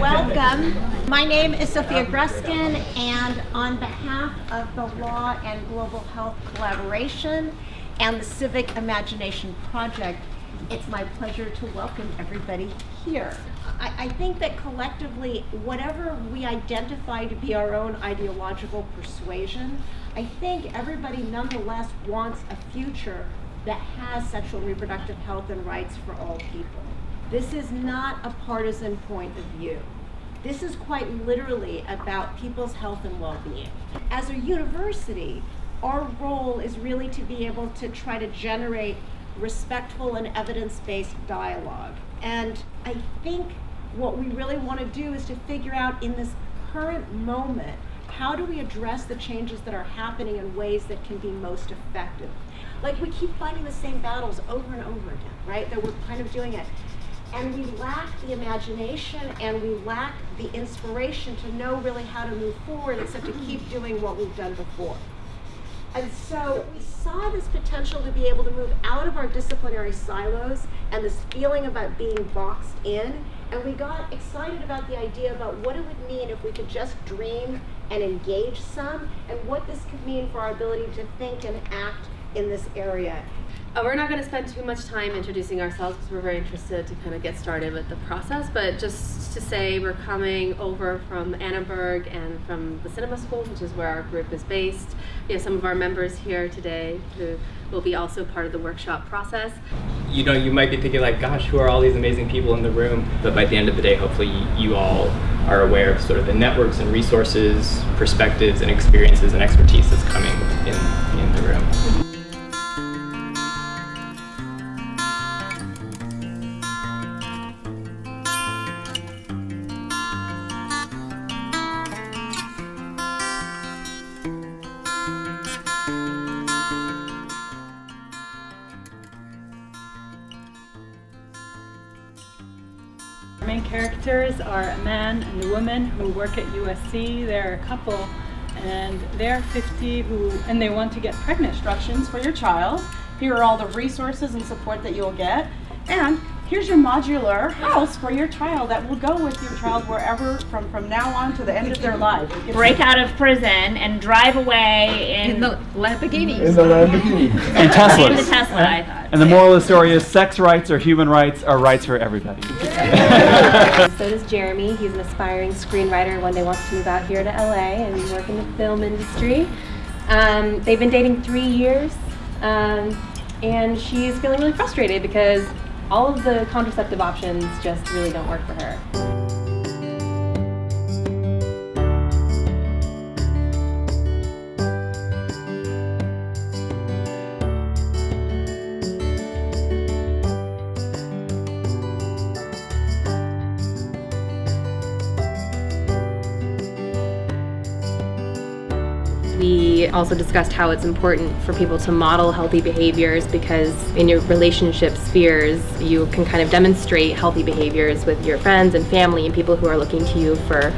Welcome. My name is Sofia Gruskin, and on behalf of the Law and Global Health Collaboration and the Civic Imagination Project, it's my pleasure to welcome everybody here. I think that collectively, whatever we identify to be our own ideological persuasion, I think everybody nonetheless wants a future that has sexual and reproductive health and rights for all people. This is not a partisan point of view. This is quite literally about people's health and well-being. As a university, our role is really to be able to try to generate respectful and evidence-based dialogue. And I think what we really want to do is to figure out in this current moment, how do we address the changes that are happening in ways that can be most effective? Like, we keep fighting the same battles over and over again, right? That we're kind of doing it. And we lack the imagination and we lack the inspiration to know really how to move forward except to keep doing what we've done before. And so we saw this potential to be able to move out of our disciplinary silos and this feeling about being boxed in. And we got excited about the idea about what it would mean if we could just dream and engage some, and what this could mean for our ability to think and act in this area. We're not going to spend too much time introducing ourselves because we're very interested to kind of get started with the process, but just to say we're coming over from Annenberg and from the cinema school, which is where our group is based. We have some of our members here today who will be also part of the workshop process. You know, you might be thinking like, gosh, who are all these amazing people in the room? But by the end of the day, hopefully you all are aware of sort of the networks and resources, perspectives and experiences and expertise that's coming in the room. Our main characters are a man and a woman who work at USC. They're a couple and they're 50 and they want to get pregnant. Instructions for your child. Here are all the resources and support that you'll get. And here's your modular house for your child that will go with your child wherever from now on to the end of their life. Break out of prison and drive away in the Lamborghini. In the Lamborghini. And Teslas. In the Tesla, I thought. And the moral of the story is sex rights or human rights are rights for everybody. So does Jeremy. He's an aspiring screenwriter. One day wants to move out here to LA and work in the film industry. They've been dating 3 years, and she's feeling really frustrated because all of the contraceptive options just really don't work for her. We also discussed how it's important for people to model healthy behaviors because in your relationship spheres, you can kind of demonstrate healthy behaviors with your friends and family and people who are looking to you for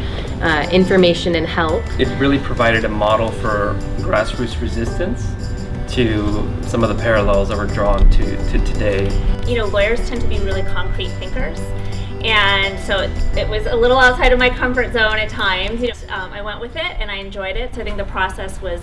information and help. It really provided a model for grassroots resistance to some of the parallels that we're drawn to today. You know, lawyers tend to be really concrete thinkers. And so it was a little outside of my comfort zone at times. You know, I went with it and I enjoyed it. So I think the process was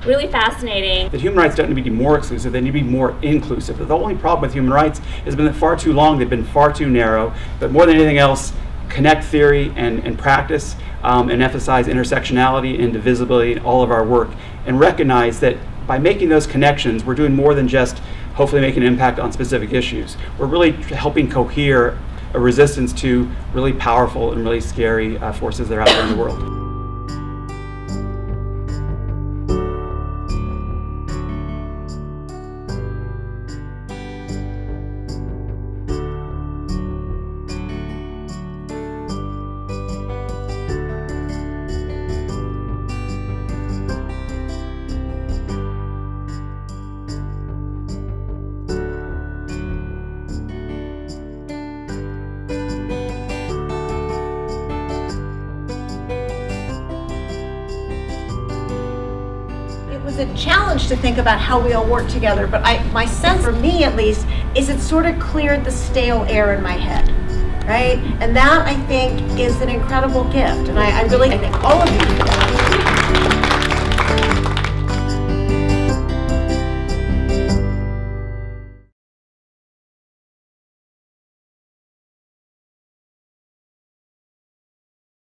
really fascinating. The human rights don't need to be more exclusive, they need to be more inclusive. The only problem with human rights has been that far too long they've been far too narrow. But more than anything else, connect theory and practice and emphasize intersectionality and divisibility in all of our work, and recognize that by making those connections, we're doing more than just hopefully making an impact on specific issues. We're really helping cohere a resistance to really powerful and really scary forces that are out there in the world. was a challenge to think about how we all work together, but my sense, for me at least, is it sort of cleared the stale air in my head. right? And that, I think, is an incredible gift. And I think all of you